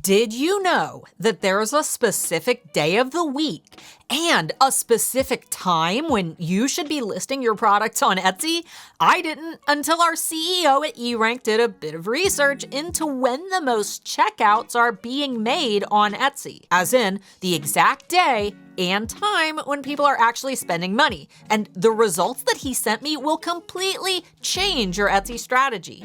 Did you know that there's a specific day of the week and a specific time when you should be listing your products on Etsy? I didn't until our CEO at eRank did a bit of research into when the most checkouts are being made on Etsy, as in the exact day and time when people are actually spending money. And the results that he sent me will completely change your Etsy strategy.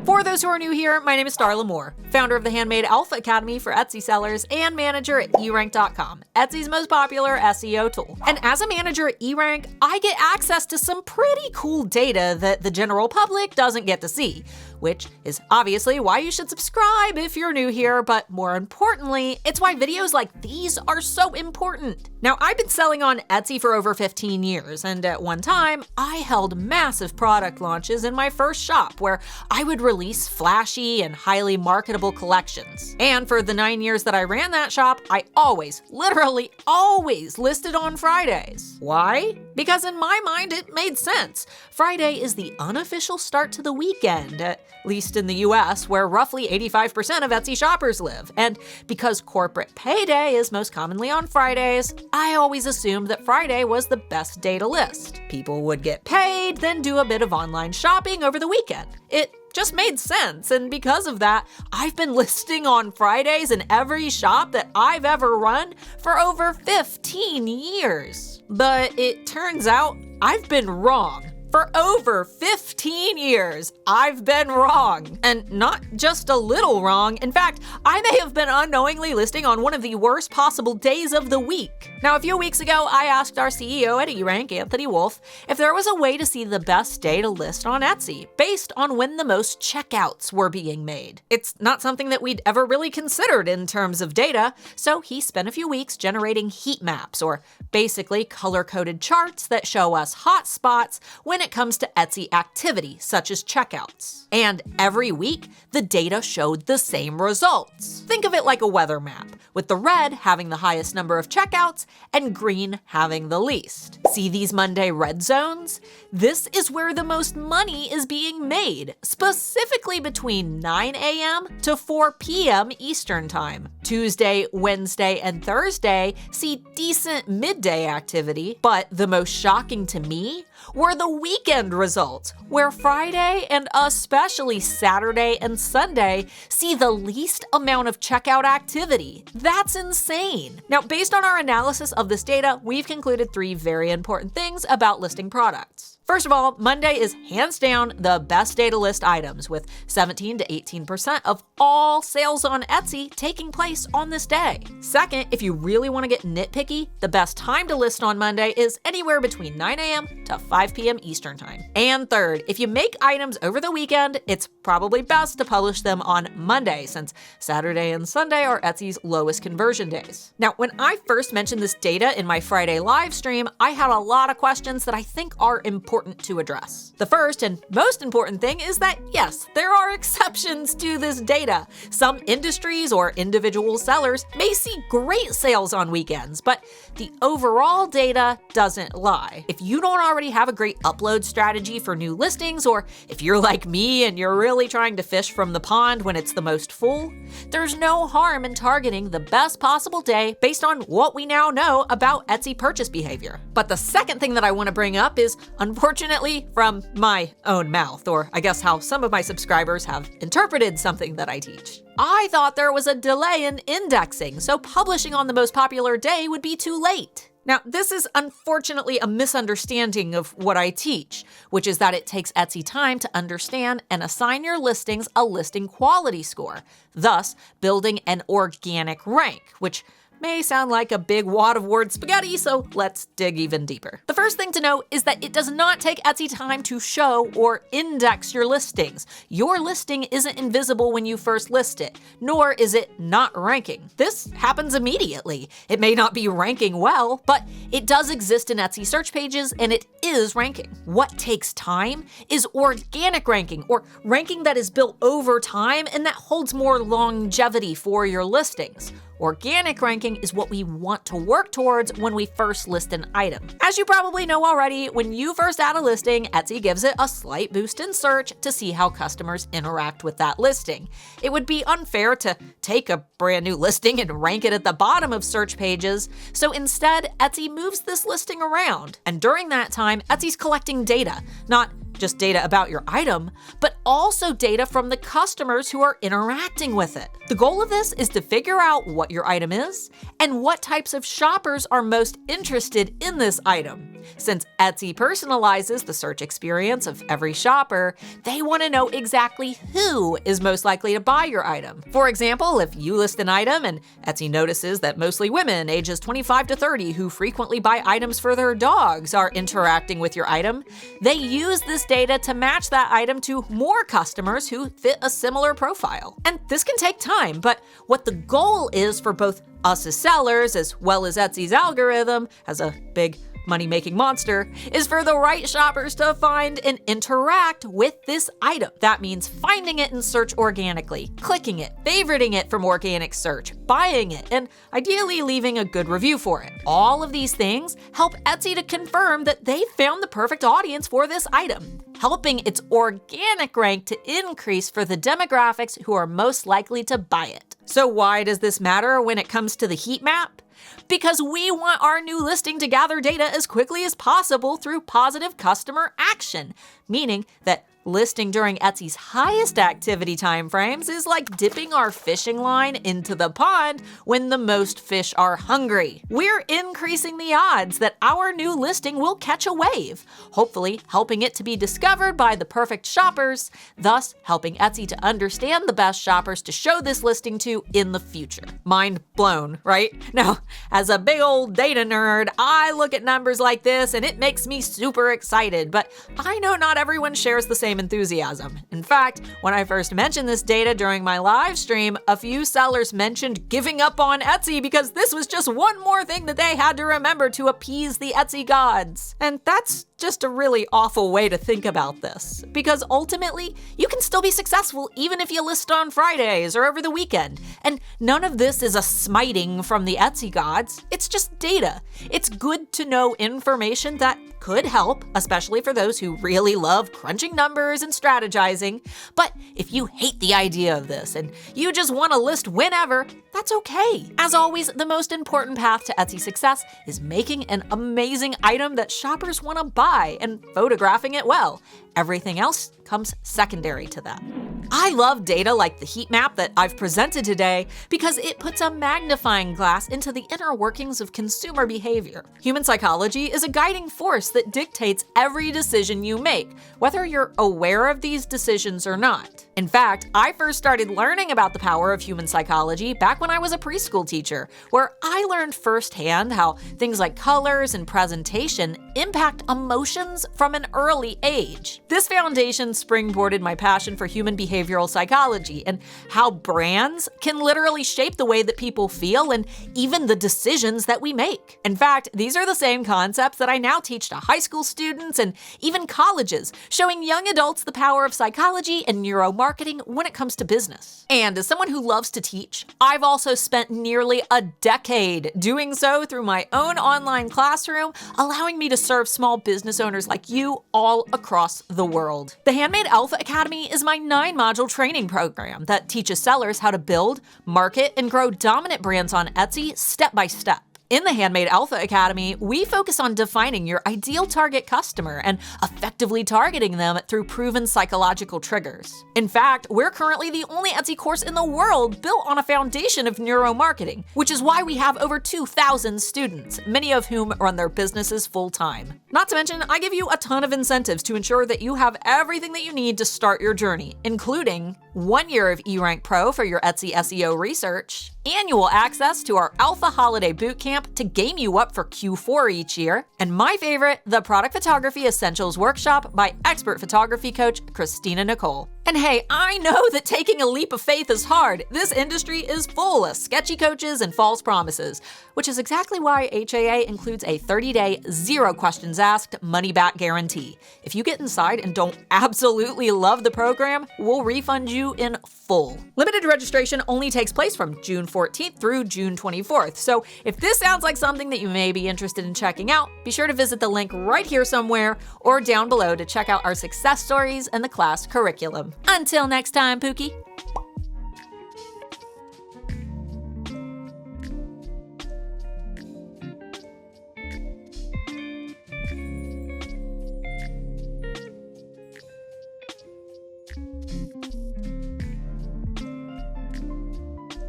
For those who are new here, my name is Starla Moore, founder of the Handmade Alpha Academy for Etsy sellers and manager at eRank.com, Etsy's most popular SEO tool. And as a manager at eRank, I get access to some pretty cool data that the general public doesn't get to see, which is obviously why you should subscribe if you're new here, but more importantly, it's why videos like these are so important. Now, I've been selling on Etsy for over 15 years, and at one time, I held massive product launches in my first shop where I would release flashy and highly marketable collections. And for the 9 years that I ran that shop, I always, literally always listed on Fridays. Why? Because in my mind, it made sense. Friday is the unofficial start to the weekend, at least in the US, where roughly 85% of Etsy shoppers live. And because corporate payday is most commonly on Fridays, I always assumed that Friday was the best day to list. People would get paid, then do a bit of online shopping over the weekend. It just made sense, and because of that, I've been listing on Fridays in every shop that I've ever run for over 15 years. But it turns out I've been wrong. For over 15 years, I've been wrong. And not just a little wrong. In fact, I may have been unknowingly listing on one of the worst possible days of the week. Now, a few weeks ago, I asked our CEO at eRank, Anthony Wolf, if there was a way to see the best day to list on Etsy, based on when the most checkouts were being made. It's not something that we'd ever really considered in terms of data, so he spent a few weeks generating heat maps, or basically color-coded charts that show us hot spots when it comes to Etsy activity, such as checkouts. And every week, the data showed the same results. Think of it like a weather map, with the red having the highest number of checkouts and green having the least. See these Monday red zones? This is where the most money is being made, specifically between 9 a.m. to 4 p.m. Eastern Time. Tuesday, Wednesday, and Thursday see decent midday activity, but the most shocking to me were the weekend results, where Friday and especially Saturday and Sunday see the least amount of checkout activity. That's insane. Now, based on our analysis of this data, we've concluded 3 very important things about listing products. First of all, Monday is hands down the best day to list items, with 17 to 18% of all sales on Etsy taking place on this day. Second, if you really want to get nitpicky, the best time to list on Monday is anywhere between 9 a.m. to 5 p.m. Eastern Time. And third, if you make items over the weekend, it's probably best to publish them on Monday, since Saturday and Sunday are Etsy's lowest conversion days. Now, when I first mentioned this data in my Friday live stream, I had a lot of questions that I think are important to address. The first and most important thing is that, yes, there are exceptions to this data. Some industries or individual sellers may see great sales on weekends, but the overall data doesn't lie. If you don't already have a great upload strategy for new listings, or if you're like me and you're really trying to fish from the pond when it's the most full, there's no harm in targeting the best possible day based on what we now know about Etsy purchase behavior. But the second thing that I want to bring up is, unfortunately, from my own mouth, or I guess how some of my subscribers have interpreted something that I teach. I thought there was a delay in indexing, so publishing on the most popular day would be too late. Now, this is unfortunately a misunderstanding of what I teach, which is that it takes Etsy time to understand and assign your listings a listing quality score, thus building an organic rank, which may sound like a big wad of word spaghetti, so let's dig even deeper. The first thing to note is that it does not take Etsy time to show or index your listings. Your listing isn't invisible when you first list it, nor is it not ranking. This happens immediately. It may not be ranking well, but it does exist in Etsy search pages and it is ranking. What takes time is organic ranking, or ranking that is built over time and that holds more longevity for your listings. Organic ranking is what we want to work towards when we first list an item. As you probably know already, when you first add a listing, Etsy gives it a slight boost in search to see how customers interact with that listing. It would be unfair to take a brand new listing and rank it at the bottom of search pages, so instead, Etsy moves this listing around. And during that time, Etsy's collecting data, not just data about your item, but also data from the customers who are interacting with it. The goal of this is to figure out what your item is and what types of shoppers are most interested in this item. Since Etsy personalizes the search experience of every shopper, they want to know exactly who is most likely to buy your item. For example, if you list an item and Etsy notices that mostly women ages 25 to 30 who frequently buy items for their dogs are interacting with your item, they use this data to match that item to more customers who fit a similar profile. And this can take time, but what the goal is for both us as sellers, as well as Etsy's algorithm, as a big money-making monster, is for the right shoppers to find and interact with this item. That means finding it in search organically, clicking it, favoriting it from organic search, buying it, and ideally leaving a good review for it. All of these things help Etsy to confirm that they found the perfect audience for this item, helping its organic rank to increase for the demographics who are most likely to buy it. So why does this matter when it comes to the heat map? Because we want our new listing to gather data as quickly as possible through positive customer action, meaning that listing during Etsy's highest activity timeframes is like dipping our fishing line into the pond when the most fish are hungry. We're increasing the odds that our new listing will catch a wave, hopefully helping it to be discovered by the perfect shoppers, thus helping Etsy to understand the best shoppers to show this listing to in the future. Mind blown, right? Now, as a big old data nerd, I look at numbers like this and it makes me super excited, but I know not everyone shares the same enthusiasm. In fact, when I first mentioned this data during my live stream, a few sellers mentioned giving up on Etsy because this was just one more thing that they had to remember to appease the Etsy gods. And that's just a really awful way to think about this, because ultimately, you can still be successful even if you list on Fridays or over the weekend. And none of this is a smiting from the Etsy gods. It's just data. It's good to know information that could help, especially for those who really love crunching numbers and strategizing. But if you hate the idea of this and you just want to list whenever, that's okay. As always, the most important path to Etsy success is making an amazing item that shoppers want to buy and photographing it well. Everything else comes secondary to that. I love data like the heat map that I've presented today because it puts a magnifying glass into the inner workings of consumer behavior. Human psychology is a guiding force that dictates every decision you make, whether you're aware of these decisions or not. In fact, I first started learning about the power of human psychology back when I was a preschool teacher, where I learned firsthand how things like colors and presentation impact emotions from an early age. This foundation springboarded my passion for human behavioral psychology and how brands can literally shape the way that people feel and even the decisions that we make. In fact, these are the same concepts that I now teach to high school students and even colleges, showing young adults the power of psychology and neuromarketing when it comes to business. And as someone who loves to teach, I've also spent nearly a decade doing so through my own online classroom, allowing me to serve small business owners like you all across the world. The Handmade Alpha Academy is my 9-module training program that teaches sellers how to build, market, and grow dominant brands on Etsy step by step. In the Handmade Alpha Academy, we focus on defining your ideal target customer and effectively targeting them through proven psychological triggers. In fact, we're currently the only Etsy course in the world built on a foundation of neuromarketing, which is why we have over 2,000 students, many of whom run their businesses full-time. Not to mention, I give you a ton of incentives to ensure that you have everything that you need to start your journey, including 1 year of eRank Pro for your Etsy SEO research, annual access to our Alpha Holiday Bootcamp to game you up for Q4 each year, and my favorite, the Product Photography Essentials Workshop by expert photography coach Christina Nicole. And hey, I know that taking a leap of faith is hard. This industry is full of sketchy coaches and false promises, which is exactly why HAA includes a 30-day, zero questions asked money-back guarantee. If you get inside and don't absolutely love the program, we'll refund you in full. Limited registration only takes place from June 14th through June 24th. So if this sounds like something that you may be interested in checking out, be sure to visit the link right here somewhere or down below to check out our success stories and the class curriculum. Until next time, Pookie.